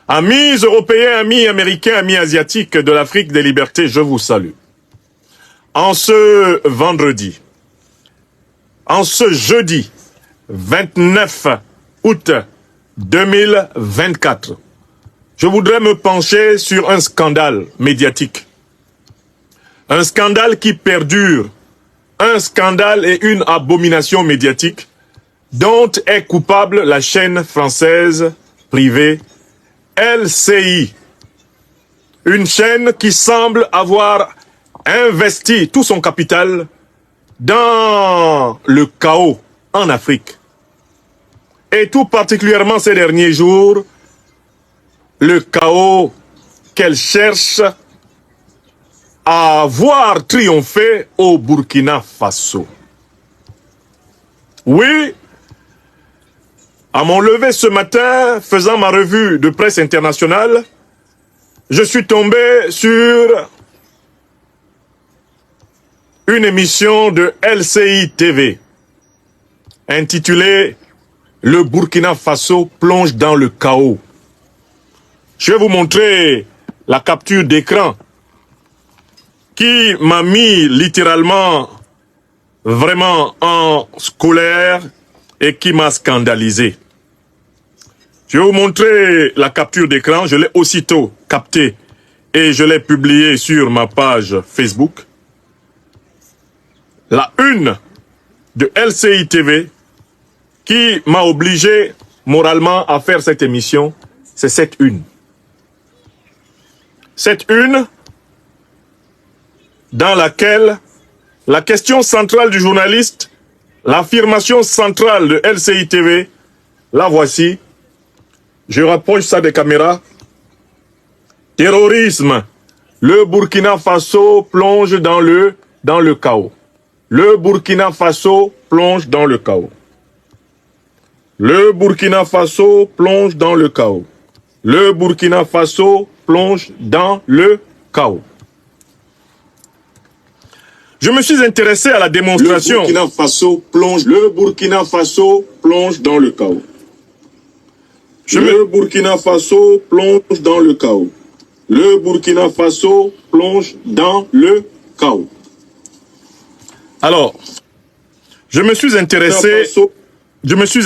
Amis européens, amis américains, amis asiatiques de l'Afrique des libertés, je vous salue. En ce vendredi, en ce jeudi 29 août 2024, je voudrais me pencher sur un scandale médiatique. Un scandale qui perdure, un scandale et une abomination médiatique dont est coupable la chaîne française privée LCI. Une chaîne qui semble avoir investi tout son capital dans le chaos en Afrique. Et tout particulièrement ces derniers jours, le chaos qu'elle cherche à voir triompher au Burkina Faso. Oui, à mon lever ce matin, faisant ma revue de presse internationale, je suis tombé sur une émission de LCI TV intitulée « Le Burkina Faso plonge dans le chaos ». Je vais vous montrer la capture d'écran qui m'a mis littéralement vraiment en colère et qui m'a scandalisé. Je vais vous montrer la capture d'écran, je l'ai aussitôt captée et je l'ai publiée sur ma page Facebook. La une de LCI TV qui m'a obligé moralement à faire cette émission, c'est cette une. Cette une dans laquelle la question centrale du journaliste, l'affirmation centrale de LCI TV, la voici. Je rapproche ça des caméras. Terrorisme. Le Burkina Faso plonge dans le chaos. Le Burkina Faso plonge dans le chaos. Le Burkina Faso plonge dans le chaos. Le Burkina Faso plonge dans le chaos. Je me suis intéressé à la démonstration. Le Burkina Faso plonge dans le chaos. Le Burkina Faso plonge dans le chaos. Le Burkina Faso plonge dans le chaos. Alors, je me suis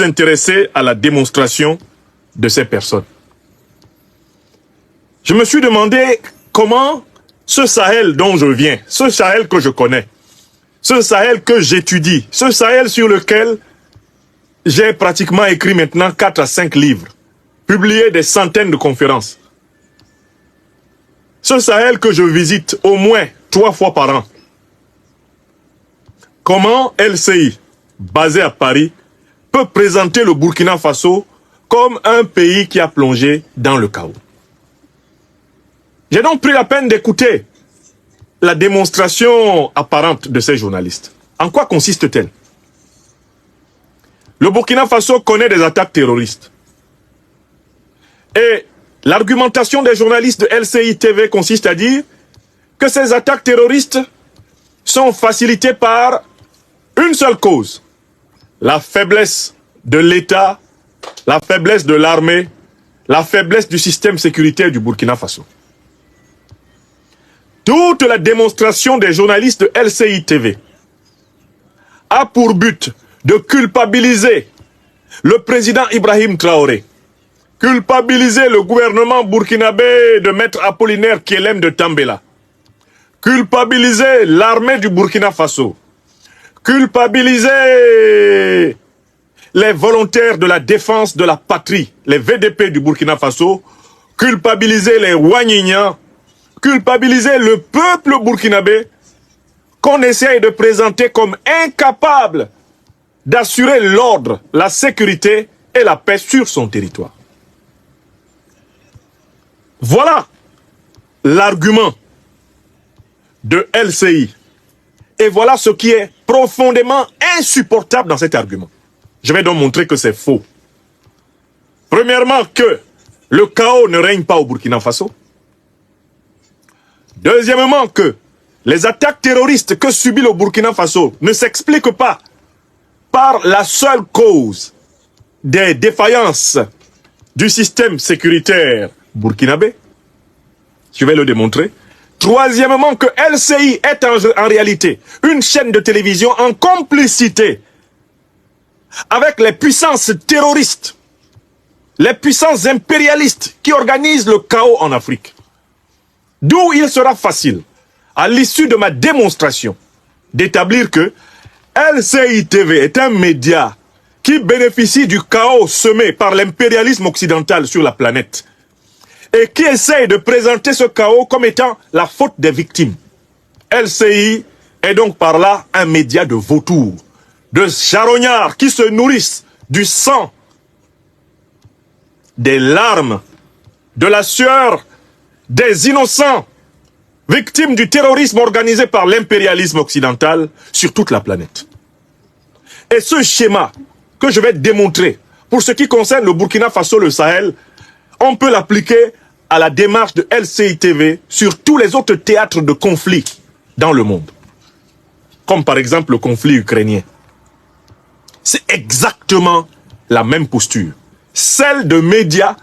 intéressé à la démonstration de ces personnes. Je me suis demandé comment ce Sahel dont je viens, ce Sahel que je connais, ce Sahel que j'étudie, ce Sahel sur lequel j'ai pratiquement écrit maintenant 4 à 5 livres, publié des centaines de conférences. Ce Sahel que je visite au moins 3 fois par an. Comment LCI, basé à Paris, peut présenter le Burkina Faso comme un pays qui a plongé dans le chaos? J'ai donc pris la peine d'écouter la démonstration apparente de ces journalistes. En quoi consiste-t-elle? Le Burkina Faso connaît des attaques terroristes. Et l'argumentation des journalistes de LCI TV consiste à dire que ces attaques terroristes sont facilitées par une seule cause: la faiblesse de l'État, la faiblesse de l'armée, la faiblesse du système sécuritaire du Burkina Faso. Toute la démonstration des journalistes de LCI TV a pour but de culpabiliser le président Ibrahim Traoré, culpabiliser le gouvernement burkinabé de Maître Apollinaire Kyelem de Tambela, culpabiliser l'armée du Burkina Faso, culpabiliser les volontaires de la défense de la patrie, les VDP du Burkina Faso, culpabiliser les Ouagnignans, culpabiliser le peuple burkinabé qu'on essaye de présenter comme incapable d'assurer l'ordre, la sécurité et la paix sur son territoire. Voilà l'argument de LCI. Et voilà ce qui est profondément insupportable dans cet argument. Je vais donc montrer que c'est faux. Premièrement, que le chaos ne règne pas au Burkina Faso. Deuxièmement, que les attaques terroristes que subit le Burkina Faso ne s'expliquent pas par la seule cause des défaillances du système sécuritaire burkinabé. Je vais le démontrer. Troisièmement, que LCI est en réalité une chaîne de télévision en complicité avec les puissances terroristes, les puissances impérialistes qui organisent le chaos en Afrique. D'où il sera facile, à l'issue de ma démonstration, d'établir que LCI TV est un média qui bénéficie du chaos semé par l'impérialisme occidental sur la planète et qui essaye de présenter ce chaos comme étant la faute des victimes. LCI est donc par là un média de vautours, de charognards qui se nourrissent du sang, des larmes, de la sueur des innocents victimes du terrorisme organisé par l'impérialisme occidental sur toute la planète. Et ce schéma que je vais démontrer, pour ce qui concerne le Burkina Faso, le Sahel, on peut l'appliquer à la démarche de LCI TV sur tous les autres théâtres de conflit dans le monde. Comme par exemple le conflit ukrainien. C'est exactement la même posture. Celle de médias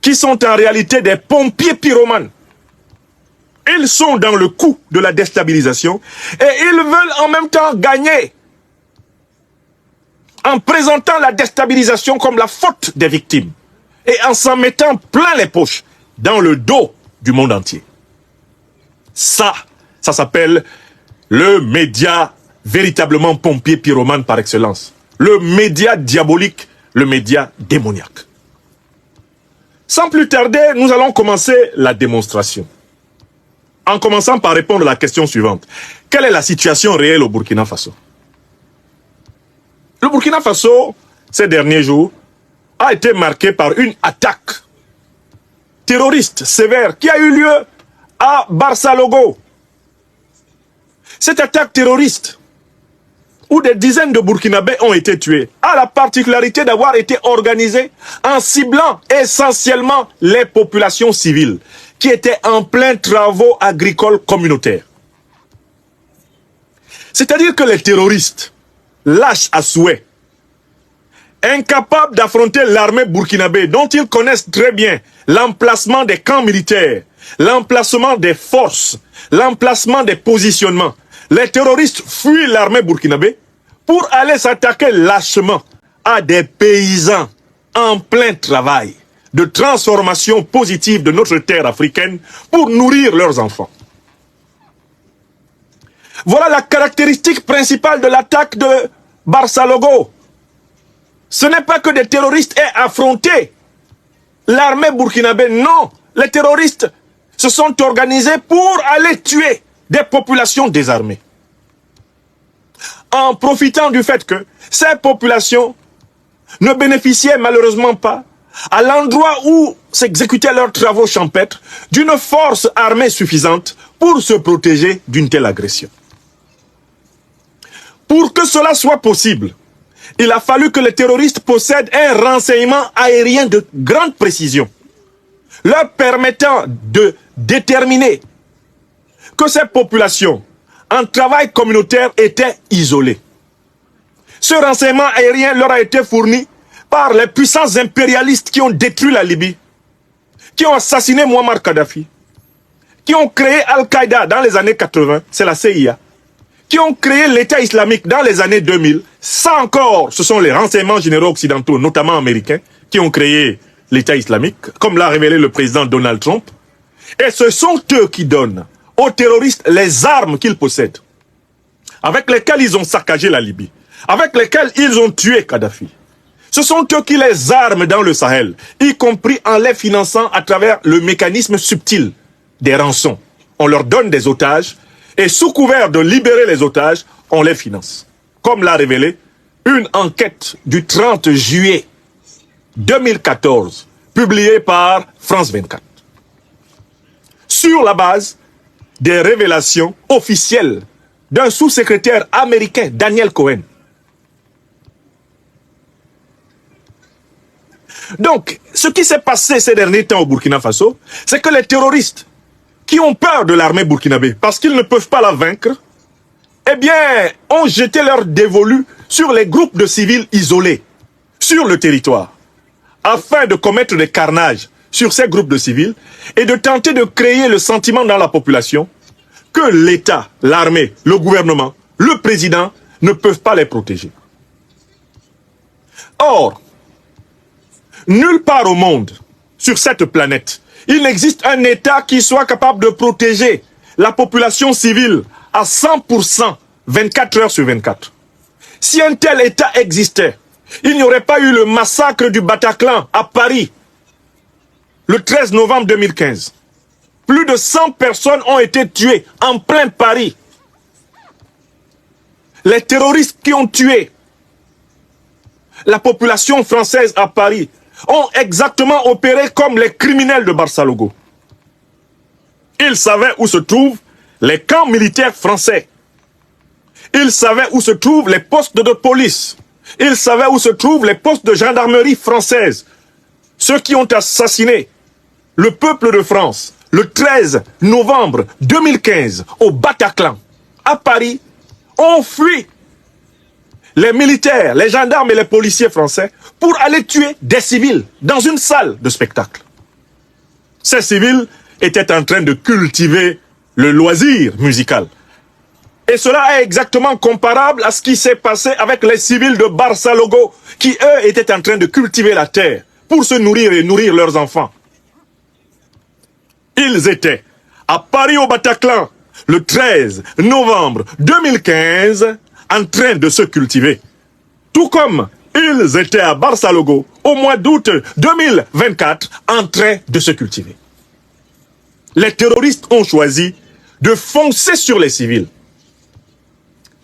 qui sont en réalité des pompiers pyromanes. Ils sont dans le coup de la déstabilisation et ils veulent en même temps gagner en présentant la déstabilisation comme la faute des victimes et en s'en mettant plein les poches dans le dos du monde entier. Ça s'appelle le média véritablement pompier pyromane par excellence. Le média diabolique, le média démoniaque. Sans plus tarder, nous allons commencer la démonstration. En commençant par répondre à la question suivante. Quelle est la situation réelle au Burkina Faso? Le Burkina Faso, ces derniers jours, a été marqué par une attaque terroriste sévère qui a eu lieu à Barsalogo. Cette attaque terroriste, où des dizaines de Burkinabés ont été tués, a la particularité d'avoir été organisée en ciblant essentiellement les populations civiles qui étaient en plein travaux agricoles communautaires. C'est-à-dire que les terroristes, lâches à souhait, incapables d'affronter l'armée burkinabé dont ils connaissent très bien l'emplacement des camps militaires, l'emplacement des forces, l'emplacement des positionnements, les terroristes fuient l'armée burkinabé pour aller s'attaquer lâchement à des paysans en plein travail de transformation positive de notre terre africaine pour nourrir leurs enfants. Voilà la caractéristique principale de l'attaque de Barsalogo. Ce n'est pas que des terroristes aient affronté l'armée burkinabé, non. Les terroristes se sont organisés pour aller tuer des populations désarmées. En profitant du fait que ces populations ne bénéficiaient malheureusement pas, à l'endroit où s'exécutaient leurs travaux champêtres, d'une force armée suffisante pour se protéger d'une telle agression. Pour que cela soit possible, il a fallu que les terroristes possèdent un renseignement aérien de grande précision, leur permettant de déterminer que ces populations en travail communautaire étaient isolées. Ce renseignement aérien leur a été fourni par les puissances impérialistes qui ont détruit la Libye, qui ont assassiné Muammar Kadhafi, qui ont créé Al-Qaïda dans les années 80, c'est la CIA, qui ont créé l'État islamique dans les années 2000. Ça encore, ce sont les renseignements généraux occidentaux, notamment américains, qui ont créé l'État islamique, comme l'a révélé le président Donald Trump. Et ce sont eux qui donnent aux terroristes les armes qu'ils possèdent, avec lesquelles ils ont saccagé la Libye, avec lesquelles ils ont tué Kadhafi. Ce sont eux qui les arment dans le Sahel, y compris en les finançant à travers le mécanisme subtil des rançons. On leur donne des otages, et sous couvert de libérer les otages, on les finance. Comme l'a révélé une enquête du 30 juillet 2014, publiée par France 24. Sur la base des révélations officielles d'un sous-secrétaire américain, Daniel Cohen. Donc, ce qui s'est passé ces derniers temps au Burkina Faso, c'est que les terroristes qui ont peur de l'armée burkinabé parce qu'ils ne peuvent pas la vaincre, eh bien, ont jeté leur dévolu sur les groupes de civils isolés sur le territoire, afin de commettre des carnages sur ces groupes de civils et de tenter de créer le sentiment dans la population que l'État, l'armée, le gouvernement, le président ne peuvent pas les protéger. Or, nulle part au monde, sur cette planète, il n'existe un État qui soit capable de protéger la population civile à 100%, 24 heures sur 24. Si un tel État existait, il n'y aurait pas eu le massacre du Bataclan à Paris, le 13 novembre 2015. Plus de 100 personnes ont été tuées en plein Paris. Les terroristes qui ont tué la population française à Paris ont exactement opéré comme les criminels de Barça-Logo. Ils savaient où se trouvent les camps militaires français. Ils savaient où se trouvent les postes de police. Ils savaient où se trouvent les postes de gendarmerie française. Ceux qui ont assassiné le peuple de France le 13 novembre 2015 au Bataclan, à Paris, ont fui les militaires, les gendarmes et les policiers français pour aller tuer des civils dans une salle de spectacle. Ces civils étaient en train de cultiver le loisir musical. Et cela est exactement comparable à ce qui s'est passé avec les civils de Barça-Logo qui, eux, étaient en train de cultiver la terre pour se nourrir et nourrir leurs enfants. Ils étaient à Paris au Bataclan le 13 novembre 2015 en train de se cultiver. Tout comme ils étaient à Barça-Logo au mois d'août 2024 en train de se cultiver. Les terroristes ont choisi de foncer sur les civils.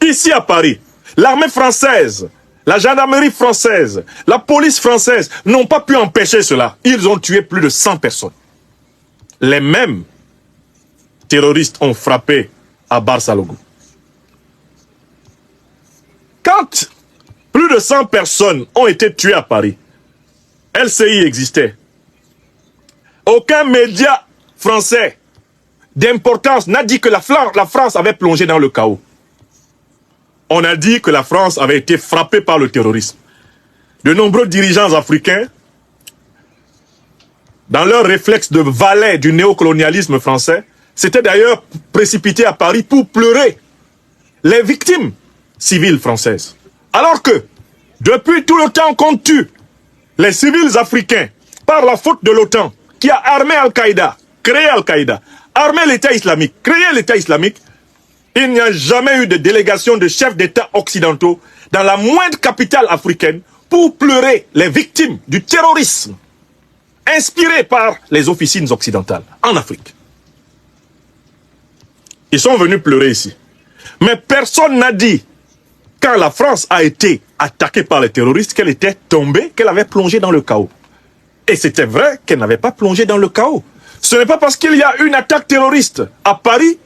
Ici à Paris, l'armée française, la gendarmerie française, la police française n'ont pas pu empêcher cela. Ils ont tué plus de 100 personnes. Les mêmes terroristes ont frappé à Barça-Logo. Quand plus de 100 personnes ont été tuées à Paris, LCI existait. Aucun média français d'importance n'a dit que la France avait plongé dans le chaos. On a dit que la France avait été frappée par le terrorisme. De nombreux dirigeants africains, dans leur réflexe de valet du néocolonialisme français, s'étaient d'ailleurs précipités à Paris pour pleurer les victimes civiles françaises. Alors que, depuis tout le temps qu'on tue les civils africains par la faute de l'OTAN, qui a armé Al-Qaïda, créé Al-Qaïda, armé l'État islamique, créé l'État islamique, il n'y a jamais eu de délégation de chefs d'État occidentaux dans la moindre capitale africaine pour pleurer les victimes du terrorisme inspiré par les officines occidentales en Afrique. Ils sont venus pleurer ici. Mais personne n'a dit, quand la France a été attaquée par les terroristes, qu'elle était tombée, qu'elle avait plongé dans le chaos. Et c'était vrai qu'elle n'avait pas plongé dans le chaos. Ce n'est pas parce qu'il y a une attaque terroriste à Paris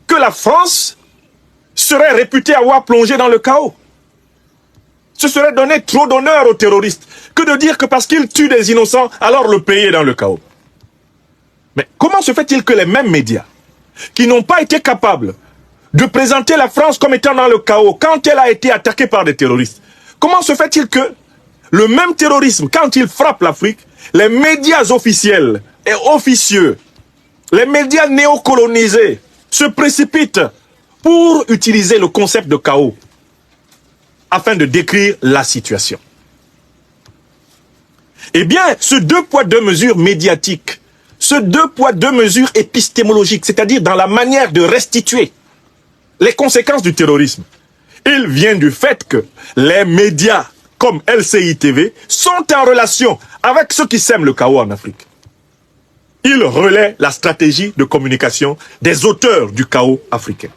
que la France serait réputée avoir plongé dans le chaos. Ce serait donner trop d'honneur aux terroristes que de dire que parce qu'ils tuent des innocents, alors le pays est dans le chaos. Mais comment se fait-il que les mêmes médias, qui n'ont pas été capables de présenter la France comme étant dans le chaos quand elle a été attaquée par des terroristes, comment se fait-il que le même terrorisme, quand il frappe l'Afrique, les médias officiels et officieux, les médias néocolonisés, se précipitent pour utiliser le concept de chaos afin de décrire la situation? Eh bien, ce deux poids deux mesures médiatique, ce deux poids deux mesures épistémologiques, c'est-à-dire dans la manière de restituer les conséquences du terrorisme, il vient du fait que les médias comme LCI TV sont en relation avec ceux qui sèment le chaos en Afrique. Ils relaient la stratégie de communication des auteurs du chaos africain.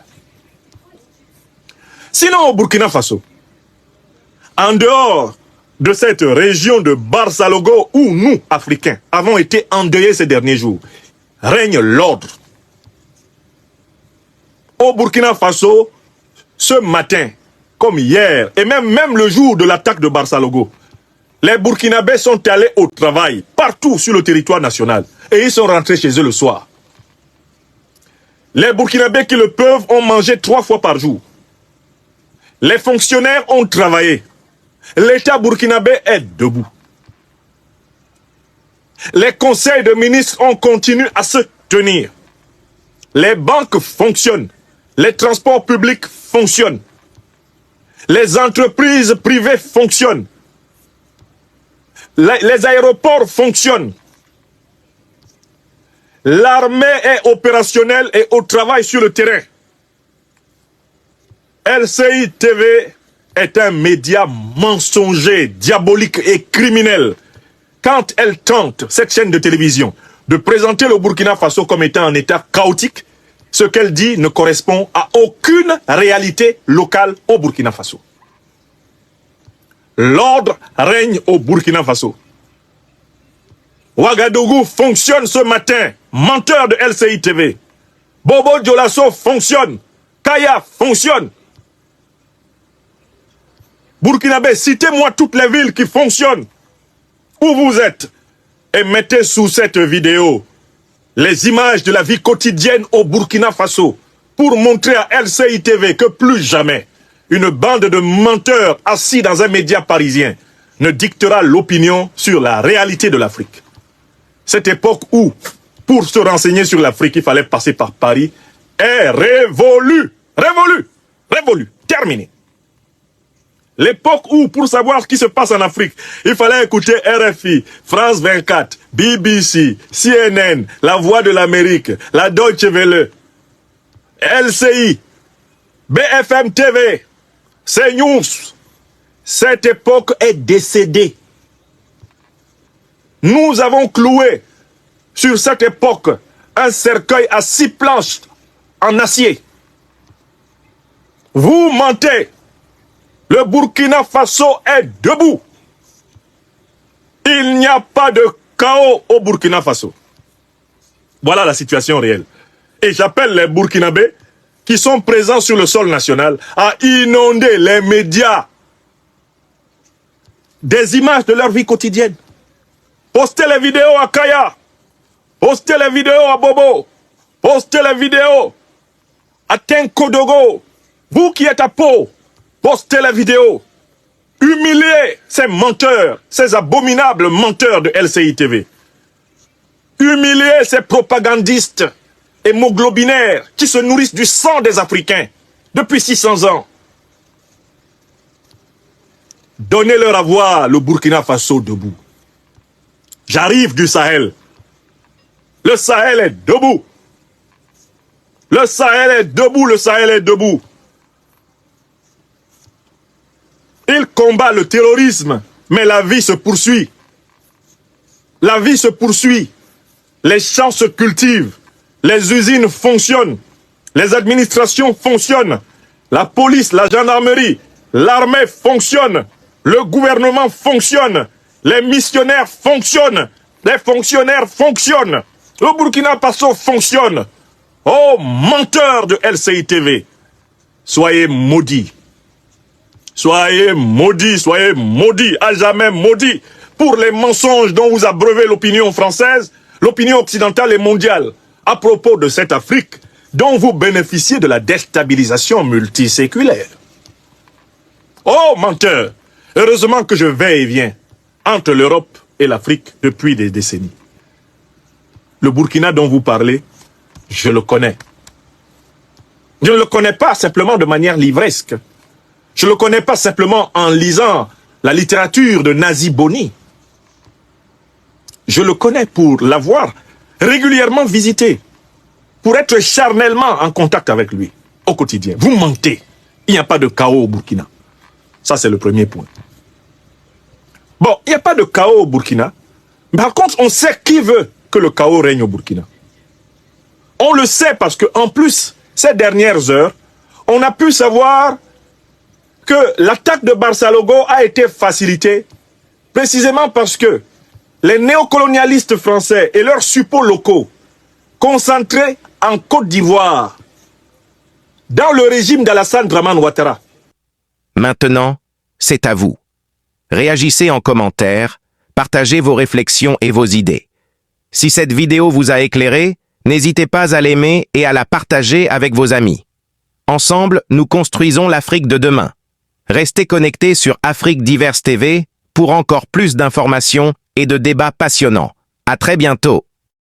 Sinon, au Burkina Faso, en dehors de cette région de Barça-Logo où nous, Africains, avons été endeuillés ces derniers jours, règne l'ordre. Au Burkina Faso, ce matin, comme hier, et même le jour de l'attaque de Barça-Logo, les Burkinabés sont allés au travail, partout sur le territoire national, et ils sont rentrés chez eux le soir. Les Burkinabés qui le peuvent ont mangé 3 fois par jour. Les fonctionnaires ont travaillé. L'État burkinabé est debout. Les conseils de ministres ont continué à se tenir. Les banques fonctionnent. Les transports publics fonctionnent. Les entreprises privées fonctionnent. Les aéroports fonctionnent. L'armée est opérationnelle et au travail sur le terrain. LCI TV est un média mensonger, diabolique et criminel. Quand elle tente, cette chaîne de télévision, de présenter le Burkina Faso comme étant un état chaotique, ce qu'elle dit ne correspond à aucune réalité locale au Burkina Faso. L'ordre règne au Burkina Faso. Ouagadougou fonctionne ce matin, menteur de LCI TV. Bobo Dioulasso fonctionne. Kaya fonctionne. Burkinabé, citez-moi toutes les villes qui fonctionnent. Où vous êtes? Et mettez sous cette vidéo les images de la vie quotidienne au Burkina Faso pour montrer à LCI TV que plus jamais une bande de menteurs assis dans un média parisien ne dictera l'opinion sur la réalité de l'Afrique. Cette époque où, pour se renseigner sur l'Afrique, il fallait passer par Paris, est révolue. Révolue. Révolue. Terminée. L'époque où, pour savoir ce qui se passe en Afrique, il fallait écouter RFI, France 24, BBC, CNN, La Voix de l'Amérique, la Deutsche Welle, LCI, BFM TV, CNews. Cette époque est décédée. Nous avons cloué sur cette époque un cercueil à 6 planches en acier. Vous mentez. Le Burkina Faso est debout. Il n'y a pas de chaos au Burkina Faso. Voilà la situation réelle. Et j'appelle les Burkinabés qui sont présents sur le sol national à inonder les médias des images de leur vie quotidienne. Postez les vidéos à Kaya. Postez les vidéos à Bobo. Postez les vidéos à Tenkodogo. Vous qui êtes à Pau, postez les vidéos. Humiliez ces menteurs, ces abominables menteurs de LCI TV. Humiliez ces propagandistes hémoglobinaires qui se nourrissent du sang des Africains depuis 600 ans. Donnez-leur à voir le Burkina Faso debout. J'arrive du Sahel. Le Sahel est debout. Le Sahel est debout, le Sahel est debout. Il combat le terrorisme, mais la vie se poursuit. La vie se poursuit. Les champs se cultivent. Les usines fonctionnent. Les administrations fonctionnent. La police, la gendarmerie, l'armée fonctionne. Le gouvernement fonctionne. Les missionnaires fonctionnent. Les fonctionnaires fonctionnent. Le Burkina Faso fonctionne. Oh, menteur de LCI TV. Soyez maudits. Soyez maudits, à jamais maudits pour les mensonges dont vous abreuvez l'opinion française, l'opinion occidentale et mondiale à propos de cette Afrique dont vous bénéficiez de la déstabilisation multiséculaire. Oh, menteur! Heureusement que je vais et viens entre l'Europe et l'Afrique depuis des décennies. Le Burkina dont vous parlez, je le connais. Je ne le connais pas simplement de manière livresque. Je ne le connais pas simplement en lisant la littérature de Nazi Boni. Je le connais pour l'avoir régulièrement visité, pour être charnellement en contact avec lui au quotidien. Vous mentez. Il n'y a pas de chaos au Burkina. Ça, c'est le premier point. Bon, il n'y a pas de chaos au Burkina. Mais par contre, on sait qui veut que le chaos règne au Burkina. On le sait parce qu'en plus, ces dernières heures, on a pu savoir que l'attaque de Barçalogo a été facilitée précisément parce que les néocolonialistes français et leurs suppôts locaux concentrés en Côte d'Ivoire dans le régime d'Alassane Dramane Ouattara. Maintenant, c'est à vous. Réagissez en commentaire, partagez vos réflexions et vos idées. Si cette vidéo vous a éclairé, n'hésitez pas à l'aimer et à la partager avec vos amis. Ensemble, nous construisons l'Afrique de demain. Restez connectés sur Afrique Diverse TV pour encore plus d'informations et de débats passionnants. À très bientôt.